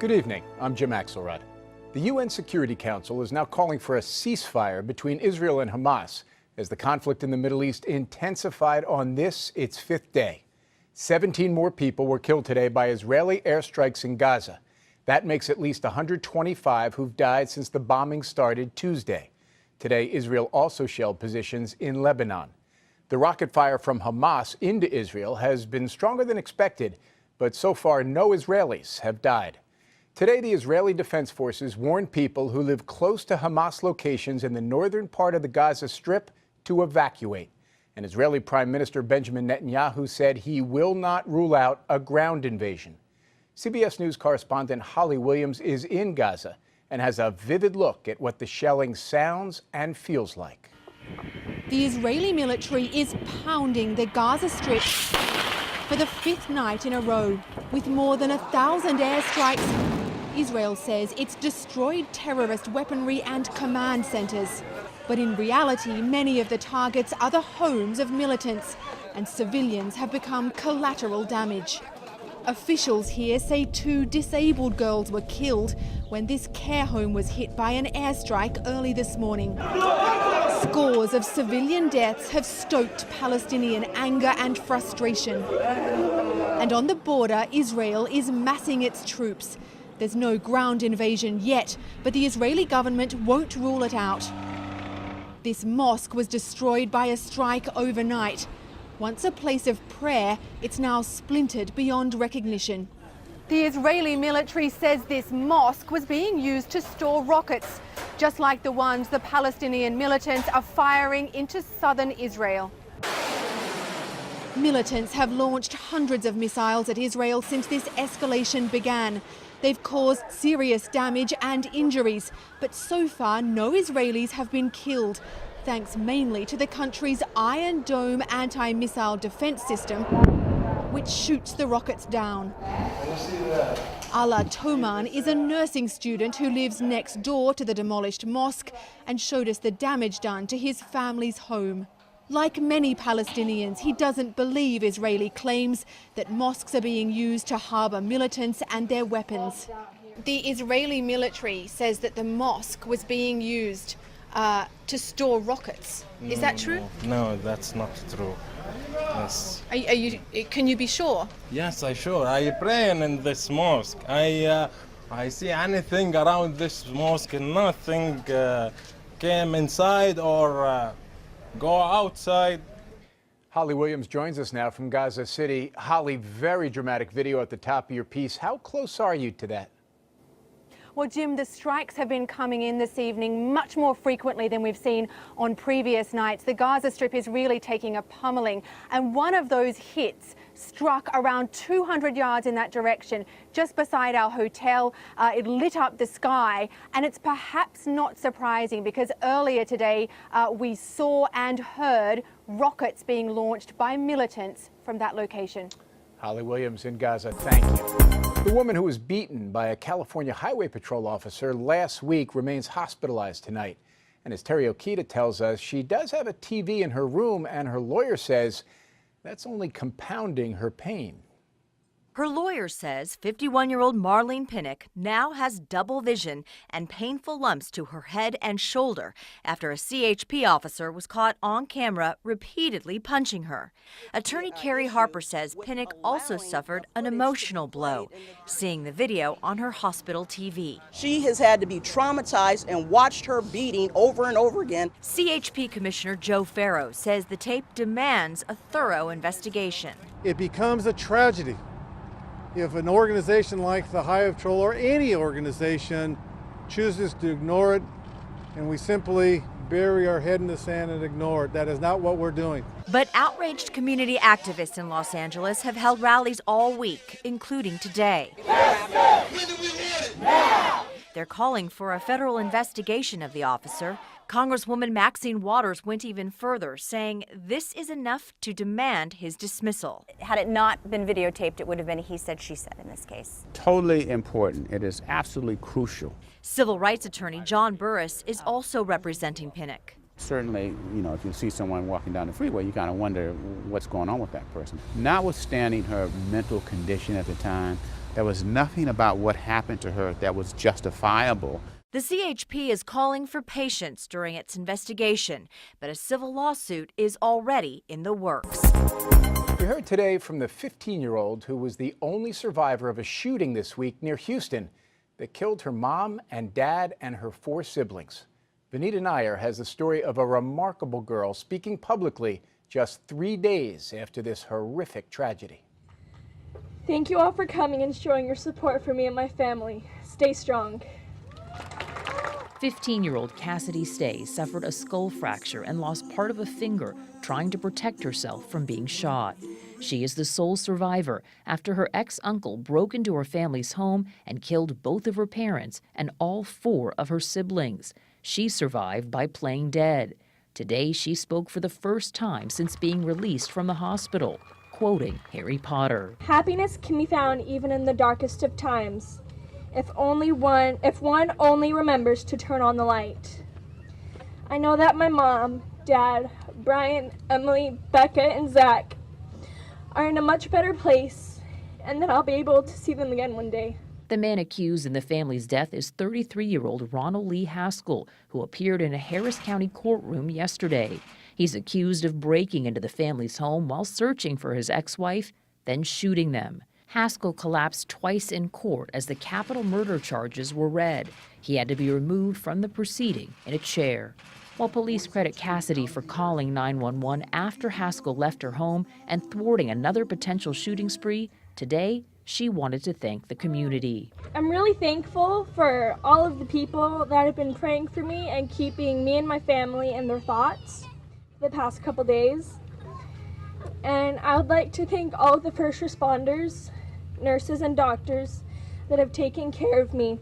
Good evening. I'm Jim Axelrod. The UN Security Council is now calling for a ceasefire between Israel and Hamas as the conflict in the Middle East intensified on this, its fifth day. 17 more people were killed today by Israeli airstrikes in Gaza. That makes at least 125 who've died since the bombing started Tuesday. Today, Israel also shelled positions in Lebanon. The rocket fire from Hamas into Israel has been stronger than expected, but so far no Israelis have died. Today, the Israeli Defense Forces warned people who live close to Hamas locations in the northern part of the Gaza Strip to evacuate. And Israeli Prime Minister Benjamin Netanyahu said he will not rule out a ground invasion. CBS News correspondent Holly Williams is in Gaza and has a vivid look at what the shelling sounds and feels like. The Israeli military is pounding the Gaza Strip for the fifth night in a row. With more than 1,000 airstrikes, Israel says it's destroyed terrorist weaponry and command centers. But in reality, many of the targets are the homes of militants, and civilians have become collateral damage. Officials here say 2 disabled girls were killed when this care home was hit by an airstrike early this morning. Scores of civilian deaths have stoked Palestinian anger and frustration. And on the border, Israel is massing its troops. There's no ground invasion yet, but the Israeli government won't rule it out. This mosque was destroyed by a strike overnight. Once a place of prayer, it's now splintered beyond recognition. The Israeli military says this mosque was being used to store rockets, just like the ones the Palestinian militants are firing into southern Israel. Militants have launched hundreds of missiles at Israel since this escalation began. They've caused serious damage and injuries, but so far no Israelis have been killed, thanks mainly to the country's Iron Dome anti-missile defense system, which shoots the rockets down. Ala Toman is a nursing student who lives next door to the demolished mosque and showed us the damage done to his family's home. Like many Palestinians, he doesn't believe Israeli claims that mosques are being used to harbour militants and their weapons. The Israeli military says that the mosque was being used to store rockets. Is that true? No, that's not true. Yes. Can you be sure? Yes, I sure. I pray in this mosque. I see anything around this mosque, nothing came inside or go outside. Holly Williams joins us now from Gaza City. Holly, very dramatic video at the top of your piece. How close are you to that? Well, Jim, the strikes have been coming in this evening much more frequently than we've seen on previous nights. The Gaza Strip is really taking a pummeling, and one of those hits struck around 200 yards in that direction, just beside our hotel. It lit up the sky, and it's perhaps not surprising because earlier today we saw and heard rockets being launched by militants from that location. Holly Williams in Gaza, thank you. The woman who was beaten by a California Highway Patrol officer last week remains hospitalized tonight. And as Terry Okita tells us, she does have a TV in her room, and her lawyer says that's only compounding her pain. Her lawyer says 51-year-old Marlene Pinnock now has double vision and painful lumps to her head and shoulder after a CHP officer was caught on camera repeatedly punching her. Attorney Carrie Harper says Pinnock also suffered an emotional blow, seeing the video on her hospital TV. She has had to be traumatized and watched her beating over and over again. CHP Commissioner Joe Farrow says the tape demands a thorough investigation. It becomes a tragedy if an organization like the Highway Patrol or any organization chooses to ignore it, and we simply bury our head in the sand and ignore it. That is not what we're doing. But outraged community activists in Los Angeles have held rallies all week, including today. They're calling for a federal investigation of the officer. Congresswoman Maxine Waters went even further, saying this is enough to demand his dismissal. Had it not been videotaped, it would have been a he said, she said in this case. Totally important. It is absolutely crucial. Civil rights attorney John Burris is also representing Pinnock. Certainly, if you see someone walking down the freeway, you kind of wonder what's going on with that person. Notwithstanding her mental condition at the time, There was nothing about what happened to her that was justifiable. The CHP is calling for patience during its investigation, but a civil lawsuit is already in the works. We heard today from the 15-year-old who was the only survivor of a shooting this week near Houston that killed her mom and dad and her 4 siblings. Vanita Nair has the story of a remarkable girl speaking publicly just 3 days after this horrific tragedy. Thank you all for coming and showing your support for me and my family. Stay strong. 15-year-old Cassidy Stay suffered a skull fracture and lost part of a finger trying to protect herself from being shot. She is the sole survivor after her ex-uncle broke into her family's home and killed both of her parents and all 4 of her siblings. She survived by playing dead. Today, she spoke for the first time since being released from the hospital, quoting Harry Potter. Happiness can be found even in the darkest of times. If one only remembers to turn on the light. I know that my mom, dad, Brian, Emily, Becca, and Zach are in a much better place, and that I'll be able to see them again one day. The man accused in the family's death is 33-year-old Ronald Lee Haskell, who appeared in a Harris County courtroom yesterday. He's accused of breaking into the family's home while searching for his ex-wife, then shooting them. Haskell collapsed twice in court as the capital murder charges were read. He had to be removed from the proceeding in a chair. While police credit Cassidy for calling 911 after Haskell left her home and thwarting another potential shooting spree, today she wanted to thank the community. I'm really thankful for all of the people that have been praying for me and keeping me and my family in their thoughts the past couple days. And I would like to thank all of the first responders, nurses, and doctors that have taken care of me.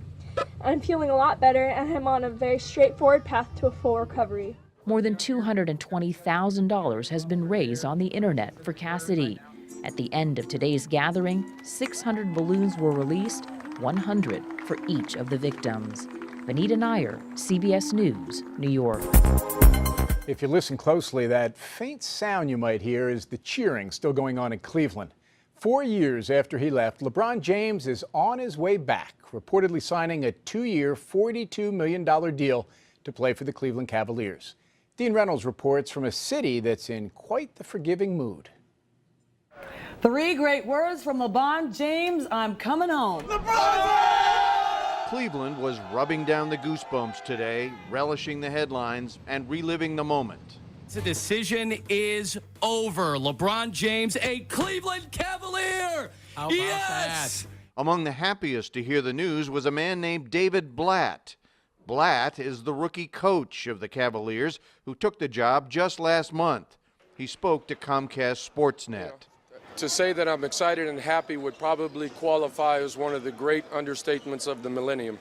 I'm feeling a lot better, and I'm on a very straightforward path to a full recovery. More than $220,000 has been raised on the internet for Cassidy. At the end of today's gathering, 600 balloons were released, 100 for each of the victims. Vanita Nair, CBS News, New York. If you listen closely, that faint sound you might hear is the cheering still going on in Cleveland. 4 years after he left, LeBron James is on his way back, reportedly signing a 2-year, $42 million deal to play for the Cleveland Cavaliers. Dean Reynolds reports from a city that's in quite the forgiving mood. 3 great words from LeBron James: I'm coming home. Cleveland was rubbing down the goosebumps today, relishing the headlines and reliving the moment. The decision is over. LeBron James, a Cleveland Cavalier. How about that? Among the happiest to hear the news was a man named David Blatt. Blatt is the rookie coach of the Cavaliers who took the job just last month. He spoke to Comcast Sportsnet. To say that I'm excited and happy would probably qualify as one of the great understatements of the millennium.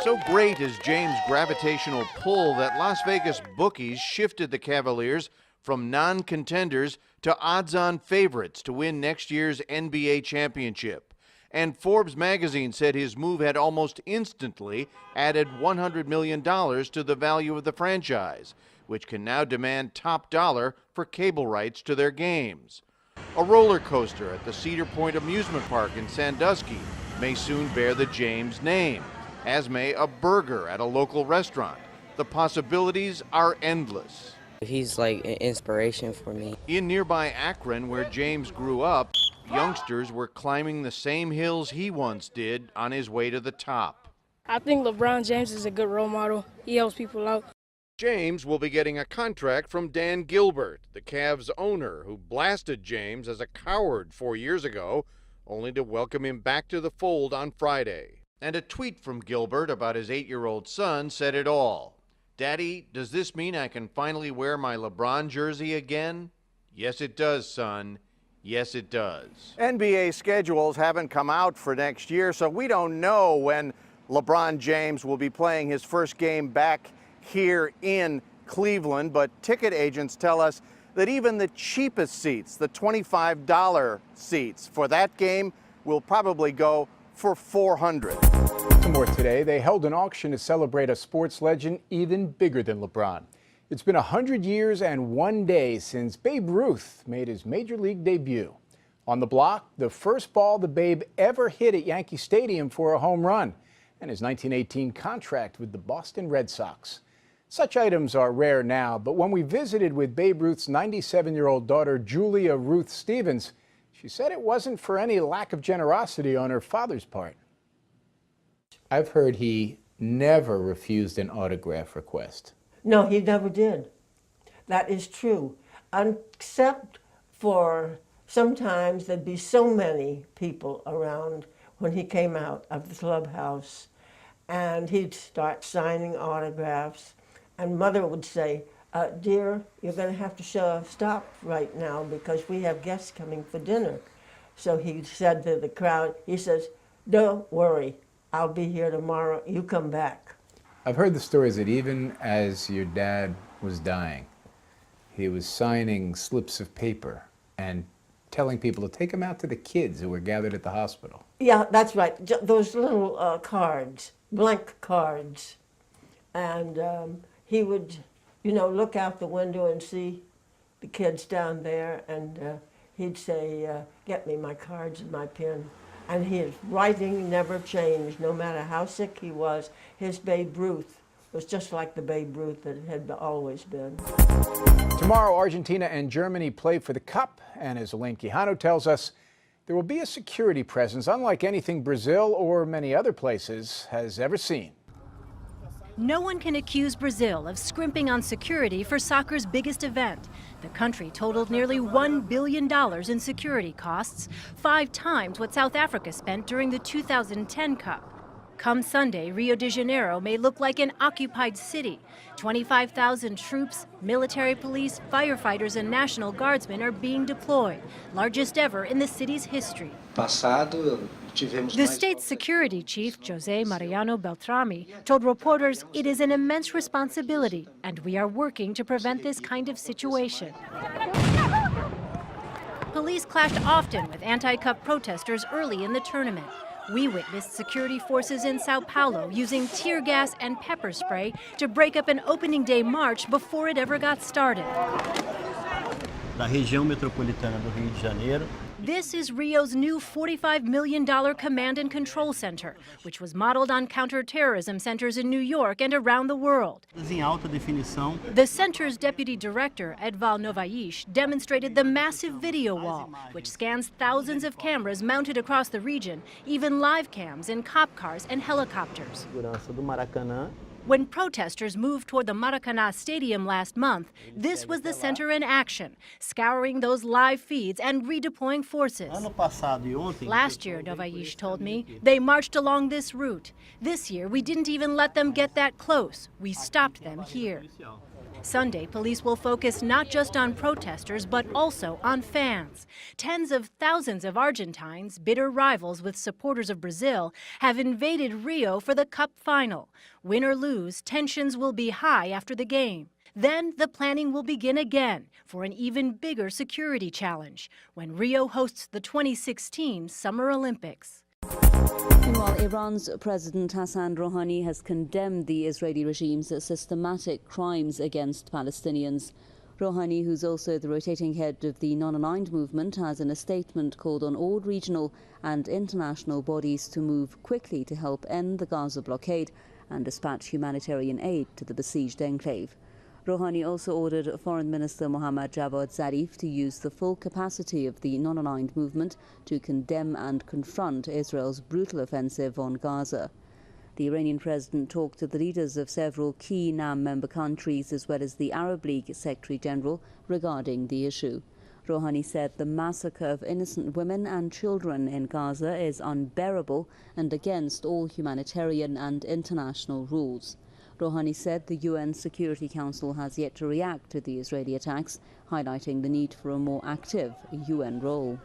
So great is James' gravitational pull that Las Vegas bookies shifted the Cavaliers from non-contenders to odds-on favorites to win next year's NBA championship. And Forbes magazine said his move had almost instantly added $100 million to the value of the franchise, which can now demand top dollar for cable rights to their games. A roller coaster at the Cedar Point Amusement Park in Sandusky may soon bear the James name, as may a burger at a local restaurant. The possibilities are endless. He's like an inspiration for me. In nearby Akron, where James grew up, youngsters were climbing the same hills he once did on his way to the top. I think LeBron James is a good role model. He helps people out. James will be getting a contract from Dan Gilbert, the Cavs owner, who blasted James as a coward 4 years ago, only to welcome him back to the fold on Friday. And a tweet from Gilbert about his 8-year-old son said it all. Daddy, does this mean I can finally wear my LeBron jersey again? Yes, it does, son. Yes, it does. NBA schedules haven't come out for next year, so we don't know when LeBron James will be playing his first game back here in Cleveland, but ticket agents tell us that even the cheapest seats, the $25 seats for that game, will probably go for $400. Some more today. They held an auction to celebrate a sports legend even bigger than LeBron. It's been 100 years and 1 day since Babe Ruth made his Major League debut. On the block, the first ball the Babe ever hit at Yankee Stadium for a home run, and his 1918 contract with the Boston Red Sox. Such items are rare now, but when we visited with Babe Ruth's 97-year-old daughter, Julia Ruth Stevens, she said it wasn't for any lack of generosity on her father's part. I've heard he never refused an autograph request. No, he never did. That is true. Except for sometimes there'd be so many people around when he came out of the clubhouse, and he'd start signing autographs, and Mother would say, dear, you're going to have to stop right now because we have guests coming for dinner. So he said to the crowd, he says, don't worry, I'll be here tomorrow, you come back. I've heard the stories that even as your dad was dying, he was signing slips of paper and telling people to take them out to the kids who were gathered at the hospital. Yeah, that's right. Those little cards, blank cards. And he would, you know, look out the window and see the kids down there, and he'd say, get me my cards and my pen. And his writing never changed, no matter how sick he was. His Babe Ruth was just like the Babe Ruth that it had always been. Tomorrow, Argentina and Germany play for the Cup, and as Elaine Quijano tells us, there will be a security presence unlike anything Brazil or many other places has ever seen. No one can accuse Brazil of scrimping on security for soccer's biggest event. The country totaled nearly $1 billion in security costs, 5 times what South Africa spent during the 2010 Cup. Come Sunday, Rio de Janeiro may look like an occupied city. 25,000 troops, military police, firefighters, and National Guardsmen are being deployed, largest ever in the city's history. The state's security chief, José Mariano Beltrami, told reporters it is an immense responsibility, and we are working to prevent this kind of situation. Police clashed often with anti-cup protesters early in the tournament. We witnessed security forces in Sao Paulo using tear gas and pepper spray to break up an opening day march before it ever got started. Da região metropolitana do Rio de Janeiro. This is Rio's new $45 million command and control center, which was modeled on counterterrorism centers in New York and around the world. Em alta definição. The center's deputy director, Edval Novais, demonstrated the massive video wall, which scans thousands of cameras mounted across the region, even live cams in cop cars and helicopters. Segurança do Maracanã. When protesters moved toward the Maracanã Stadium last month, this was the center in action, scouring those live feeds and redeploying forces. Last year, Novais told me, they marched along this route. This year, we didn't even let them get that close. We stopped them here. Sunday, police will focus not just on protesters, but also on fans. Tens of thousands of Argentines, bitter rivals with supporters of Brazil, have invaded Rio for the Cup final. Win or lose, tensions will be high after the game. Then the planning will begin again for an even bigger security challenge when Rio hosts the 2016 Summer Olympics. Meanwhile, Iran's President Hassan Rouhani has condemned the Israeli regime's systematic crimes against Palestinians. Rouhani, who's also the rotating head of the non-aligned movement, has in a statement called on all regional and international bodies to move quickly to help end the Gaza blockade and dispatch humanitarian aid to the besieged enclave. Rouhani also ordered Foreign Minister Mohammad Javad Zarif to use the full capacity of the non-aligned movement to condemn and confront Israel's brutal offensive on Gaza. The Iranian president talked to the leaders of several key NAM member countries as well as the Arab League Secretary General regarding the issue. Rouhani said the massacre of innocent women and children in Gaza is unbearable and against all humanitarian and international rules. Rouhani said the UN Security Council has yet to react to the Israeli attacks, highlighting the need for a more active UN role.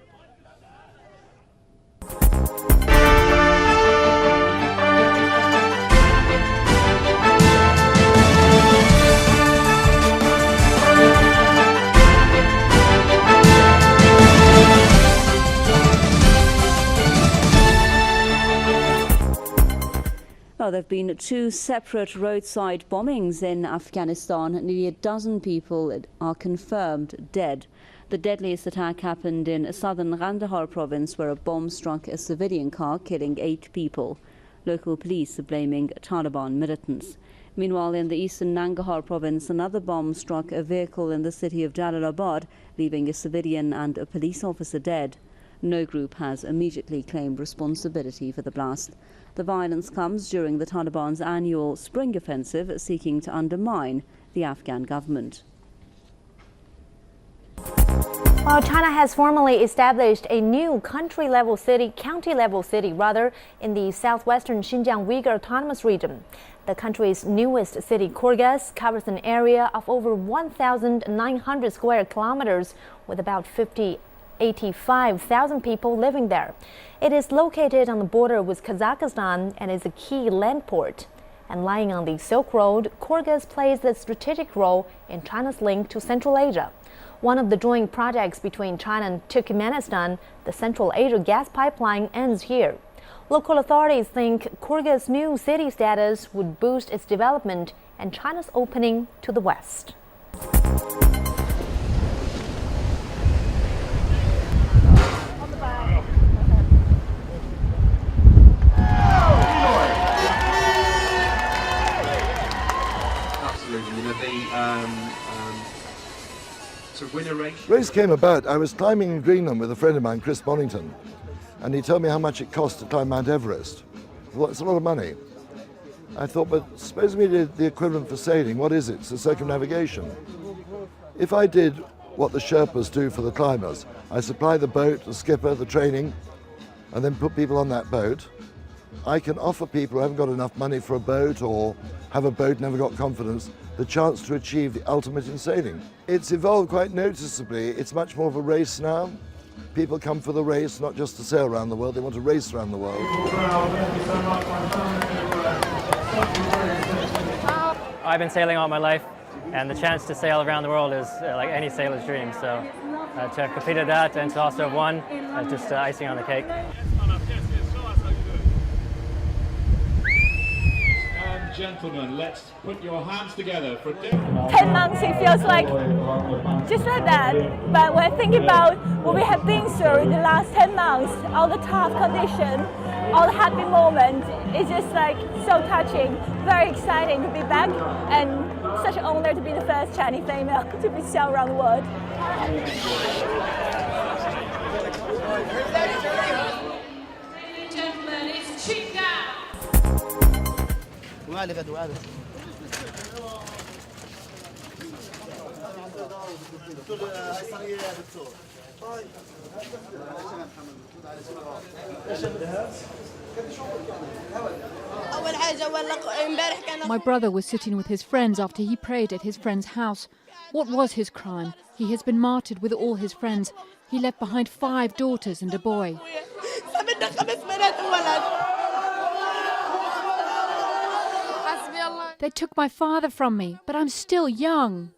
Well, there have been 2 separate roadside bombings in Afghanistan. Nearly a dozen people are confirmed dead. The deadliest attack happened in southern Kandahar province, where a bomb struck a civilian car, killing 8 people. Local police are blaming Taliban militants. Meanwhile, in the eastern Nangarhar province, another bomb struck a vehicle in the city of Jalalabad, leaving a civilian and a police officer dead. No group has immediately claimed responsibility for the blast. The violence comes during the Taliban's annual spring offensive, seeking to undermine the Afghan government. Well, China has formally established a new county-level city, in the southwestern Xinjiang Uyghur Autonomous Region. The country's newest city, Kyrgyz, covers an area of over 1,900 square kilometers with about 85,000 people living there. It is located on the border with Kazakhstan and is a key land port. And lying on the Silk Road, Kyrgyz plays a strategic role in China's link to Central Asia. One of the joint projects between China and Turkmenistan, the Central Asia gas pipeline, ends here. Local authorities think Kyrgyz's new city status would boost its development and China's opening to the West. Absolutely, you know, when a race came about, I was climbing in Greenland with a friend of mine, Chris Bonington, and he told me how much it cost to climb Mount Everest. Well, it's a lot of money. I thought, but suppose we did the equivalent for sailing. What is it? It's a circumnavigation. If I did what the Sherpas do for the climbers, I supply the boat, the skipper, the training, and then put people on that boat, I can offer people who haven't got enough money for a boat or have a boat, never got confidence, the chance to achieve the ultimate in sailing. It's evolved quite noticeably. It's much more of a race now. People come for the race, not just to sail around the world, they want to race around the world. I've been sailing all my life, and the chance to sail around the world is like any sailor's dream. So to have completed that and to also have won, just icing on the cake. Gentlemen, let's put your hands together for 10 months, it feels like just like that. But when I think about what we have been through in the last 10 months, all the tough conditions, all the happy moments, it's just like so touching, very exciting to be back, and such an honor to be the first Chinese female to be sailed around the world. Ladies and gentlemen, it's Chica. My brother was sitting with his friends after he prayed at his friend's house. What was his crime? He has been martyred with all his friends. He left behind 5 daughters and a boy. They took my father from me, but I'm still young.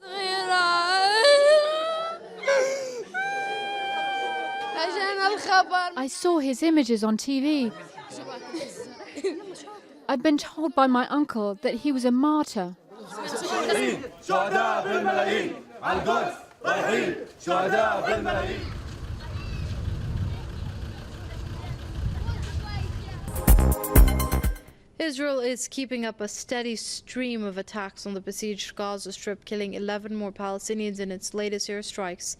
I saw his images on TV. I've been told by my uncle that he was a martyr. Israel is keeping up a steady stream of attacks on the besieged Gaza Strip, killing 11 more Palestinians in its latest airstrikes.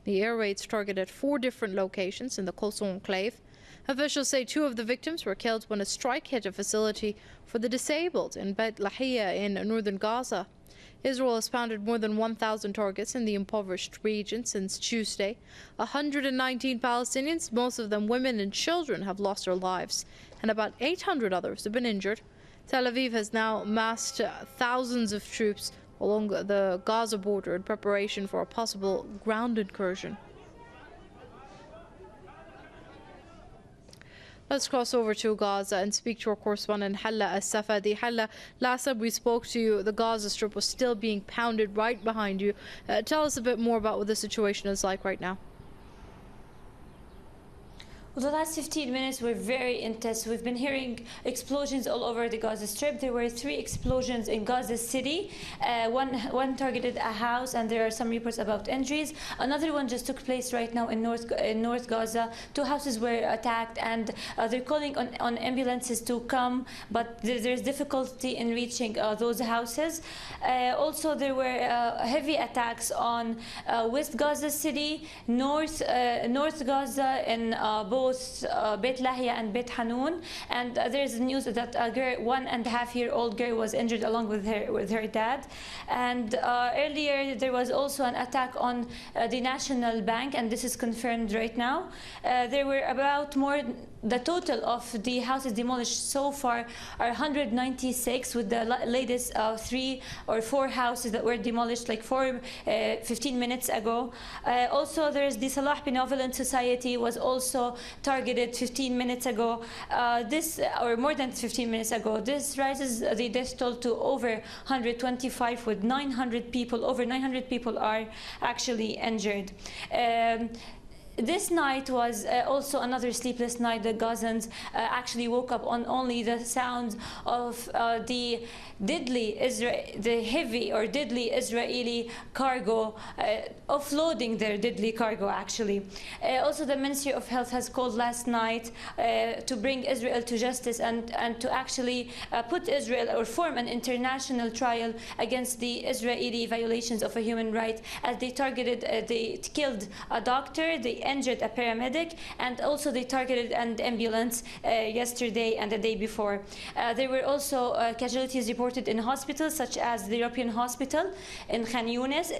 The air raids targeted 4 different locations in the Kosovo enclave. Officials say 2 of the victims were killed when a strike hit a facility for the disabled in Beit Lahia in northern Gaza. Israel has pounded more than 1,000 targets in the impoverished region since Tuesday. 119 Palestinians, most of them women and children, have lost their lives, and about 800 others have been injured. Tel Aviv has now massed thousands of troops along the Gaza border in preparation for a possible ground incursion. Let's cross over to Gaza and speak to our correspondent Halla As-Safadi. Halla, last time we spoke to you, the Gaza Strip was still being pounded right behind you. Tell us a bit more about what the situation is like right now. Well, the last 15 minutes were very intense. We've been hearing explosions all over the Gaza Strip. There were 3 explosions in Gaza City. One targeted a house, and there are some reports about injuries. Another one just took place right now in North Gaza. 2 houses were attacked, and they're calling on ambulances to come, but there's difficulty in reaching those houses. Also, there were heavy attacks on West Gaza City, North Gaza, in both Beit Lahia and Beit Hanun, and there's news that a girl, 1.5-year-old girl, was injured along with her dad. And earlier there was also an attack on the National Bank, and this is confirmed right now. There were the total of the houses demolished so far are 196, with the latest 3 or 4 houses that were demolished like 15 minutes ago. Also, there's the Salah Benevolent Society was also targeted 15 minutes ago. Or more than 15 minutes ago. This rises the death toll to over 125, with over 900 people are actually injured. This night was also another sleepless night. The Gazans actually woke up on only the sounds of the heavy or deadly Israeli cargo, offloading their deadly cargo actually. Also, the Ministry of Health has called last night to bring Israel to justice and to actually put Israel or form an international trial against the Israeli violations of a human right, as they killed a doctor, they injured a paramedic, and also they targeted an ambulance yesterday and the day before. There were also casualties reported in hospitals, such as the European Hospital in Khan Yunis,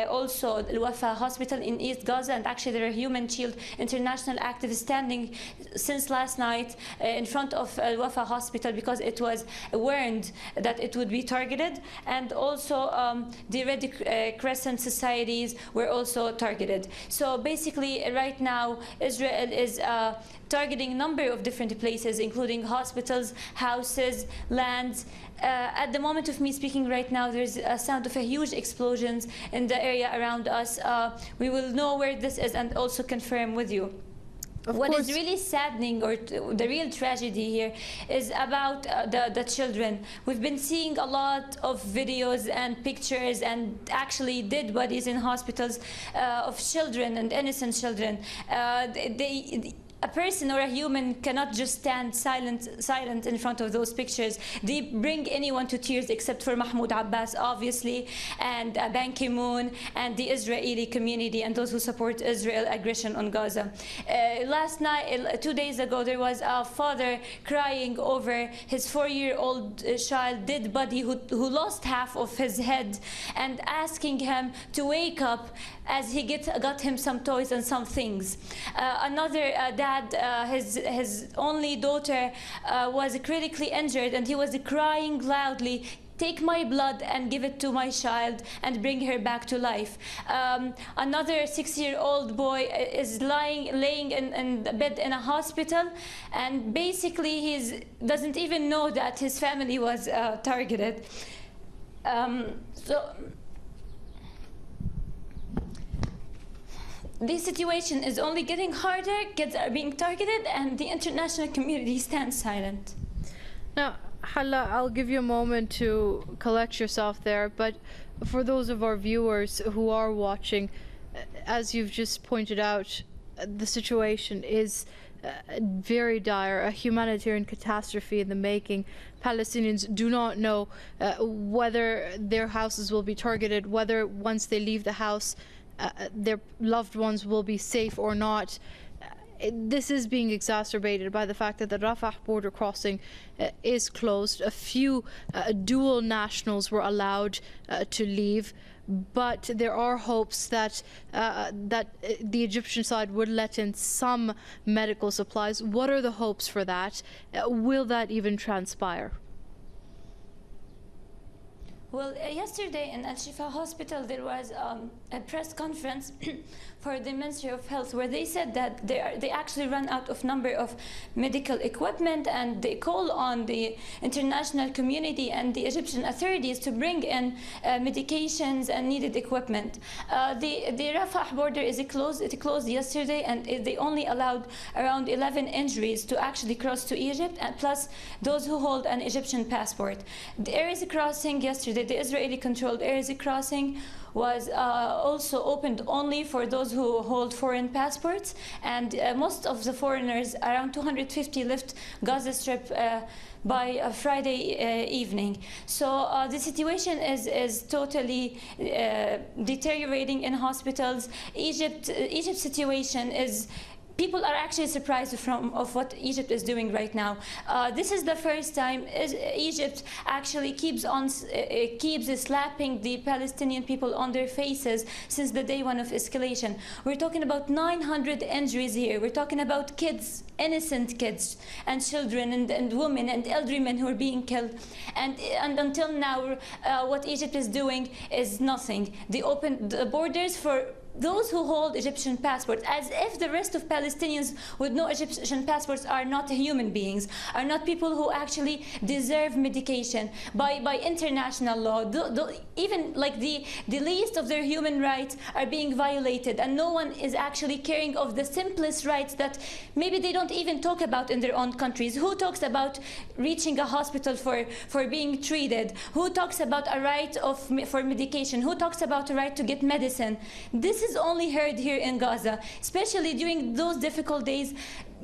also Al Wafa Hospital in East Gaza, and actually there are Human Shield international activists standing since last night in front of Al Wafa Hospital because it was warned that it would be targeted, and also the Red Crescent societies were also targeted. So basically right now Israel is targeting a number of different places, including hospitals, houses, lands. At the moment of me speaking right now, there's a sound of a huge explosions in the area around us. We will know where this is and also confirm with you. What is really saddening, or the real tragedy here, is about the children. We've been seeing a lot of videos and pictures and actually dead bodies in hospitals of children and innocent children. A person or a human cannot just stand silent in front of those pictures. They bring anyone to tears except for Mahmoud Abbas, obviously, and Ban Ki-moon, and the Israeli community, and those who support Israel aggression on Gaza. Last night, 2 days ago, there was a father crying over his 4-year-old child, dead body, who lost half of his head, and asking him to wake up as he got him some toys and some things. Another dad, his only daughter was critically injured, and he was crying loudly, "Take my blood and give it to my child and bring her back to life." Another 6-year-old boy is laying in bed in a hospital, and basically he doesn't even know that his family was targeted. This situation is only getting harder. Kids are being targeted, and the international community stands silent. Now, Hala, I'll give you a moment to collect yourself there, but for those of our viewers who are watching, as you've just pointed out, the situation is very dire, a humanitarian catastrophe in the making. Palestinians do not know whether their houses will be targeted, whether once they leave the house their loved ones will be safe or not. This is being exacerbated by the fact that the Rafah border crossing is closed. A few dual nationals were allowed to leave, but there are hopes that the Egyptian side would let in some medical supplies. What are the hopes for that? Will that even transpire? Well, yesterday in Al Shifa Hospital, there was a press conference for the Ministry of Health where they said that they actually run out of number of medical equipment, and they call on the international community and the Egyptian authorities to bring in medications and needed equipment. The Rafah border is closed. It closed yesterday, and they only allowed around 11 injuries to actually cross to Egypt, and plus those who hold an Egyptian passport. The areas crossing yesterday, the Israeli-controlled areas crossing, was also opened only for those who hold foreign passports, and most of the foreigners, around 250, left Gaza Strip by Friday evening. So the situation is totally deteriorating in hospitals. Egypt's situation is. People are actually surprised of what Egypt is doing right now. This is the first time Egypt actually keeps slapping the Palestinian people on their faces since the day one of escalation. We're talking about 900 injuries here. We're talking about kids, innocent kids, and children, and women, and elderly men who are being killed. And until now, what Egypt is doing is nothing. They opened the borders for those who hold Egyptian passports, as if the rest of Palestinians with no Egyptian passports are not human beings, are not people who actually deserve medication by international law. Even like the least of their human rights are being violated, and no one is actually caring of the simplest rights that maybe they don't even talk about in their own countries. Who talks about reaching a hospital for being treated? Who talks about a right for medication? Who talks about a right to get medicine? This is only heard here in Gaza, especially during those difficult days.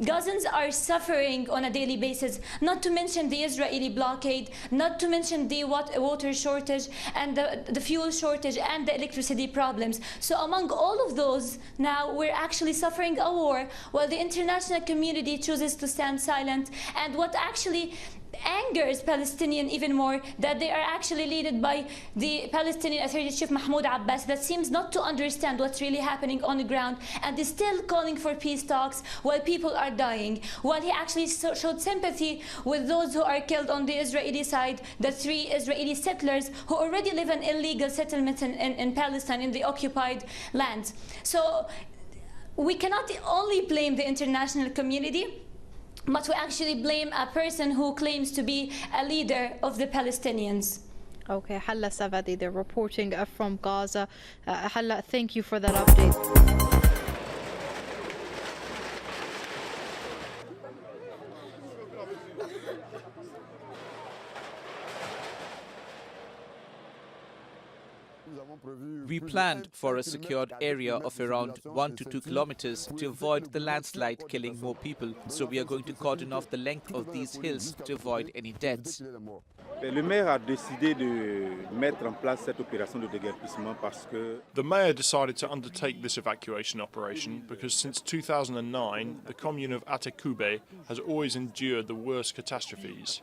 Gazans are suffering on a daily basis, not to mention the Israeli blockade, not to mention the water shortage and the fuel shortage and the electricity problems. So among all of those, now we're actually suffering a war while the international community chooses to stand silent. And what actually angers Palestinians even more, that they are actually led by the Palestinian Authority Chief Mahmoud Abbas, that seems not to understand what's really happening on the ground, and is still calling for peace talks while people are dying, while he actually showed sympathy with those who are killed on the Israeli side, the 3 Israeli settlers who already live in illegal settlements in Palestine, in the occupied lands. So we cannot only blame the international community, but we actually blame a person who claims to be a leader of the Palestinians. Okay, Halla Savadi, they're reporting from Gaza. Halla, thank you for that update. We planned for a secured area of around 1 to 2 kilometers to avoid the landslide killing more people. So we are going to cordon off the length of these hills to avoid any deaths. Le maire a décidé de mettre en place cette opération de déguerpissement parce que the mayor decided to undertake this evacuation operation because since 2009, the commune of Atekube has always endured the worst catastrophes.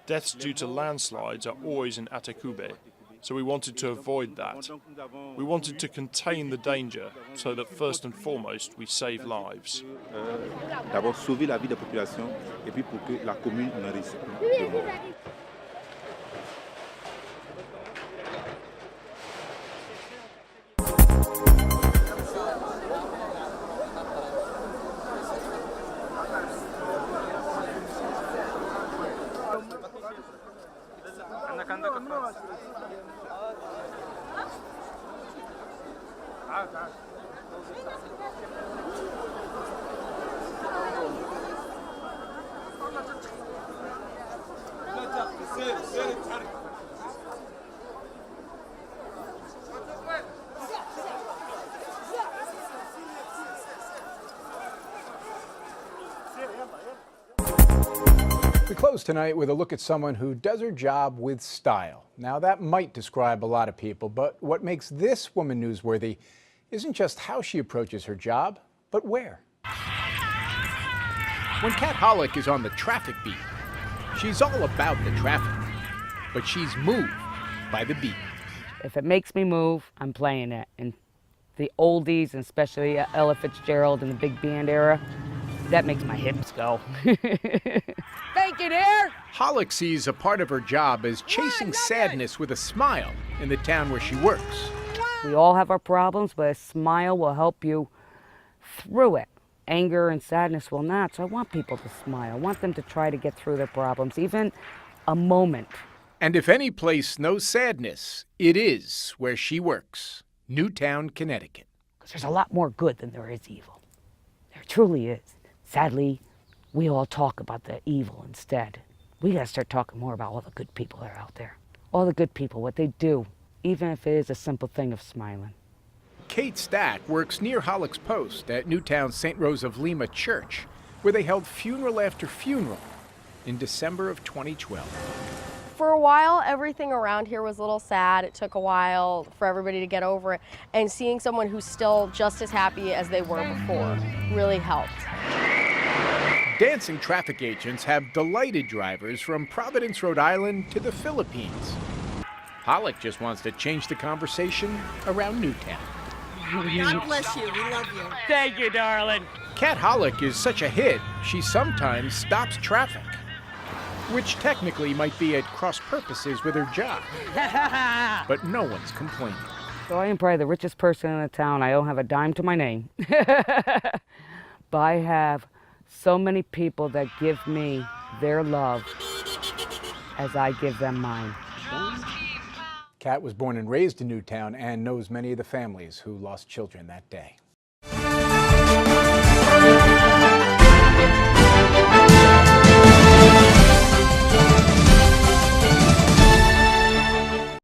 Deaths due to landslides are always in Atekube. So we wanted to avoid that. We wanted to contain the danger so that first and foremost we save lives. D'abord sauver la vie des populations et puis pour que la commune n'en risque plus de mort. We close tonight with a look at someone who does her job with style. Now, that might describe a lot of people, but what makes this woman newsworthy isn't just how she approaches her job, but where. When Kat Hollick is on the traffic beat, she's all about the traffic, but she's moved by the beat. If it makes me move, I'm playing it. And the oldies, and especially Ella Fitzgerald and the big band era, That makes my hips go. Thank you, dear. Hollick sees a part of her job as chasing sadness with a smile in the town where she works. We all have our problems, but a smile will help you through it. Anger and sadness will not. So I want people to smile. I want them to try to get through their problems, even a moment. And if any place knows sadness, it is where she works, Newtown, Connecticut. Because there's a lot more good than there is evil. There truly is. Sadly, we all talk about the evil instead. We got to start talking more about all the good people that are out there. All the good people, what they do, even if it is a simple thing of smiling. Kate Stack works near Hollick's post at Newtown's St. Rose of Lima Church, where they held funeral after funeral in December of 2012. For a while, everything around here was a little sad. It took a while for everybody to get over it. And seeing someone who's still just as happy as they were before really helped. Dancing traffic agents have delighted drivers from Providence, Rhode Island to the Philippines. Hollick just wants to change the conversation around Newtown. God bless you. We love you. Thank you, darling. Kat Hollick is such a hit, she sometimes stops traffic, which technically might be at cross purposes with her job. But no one's complaining. So I am probably the richest person in the town. I don't have a dime to my name. But I have so many people that give me their love as I give them mine. Kat was born and raised in Newtown and knows many of the families who lost children that day.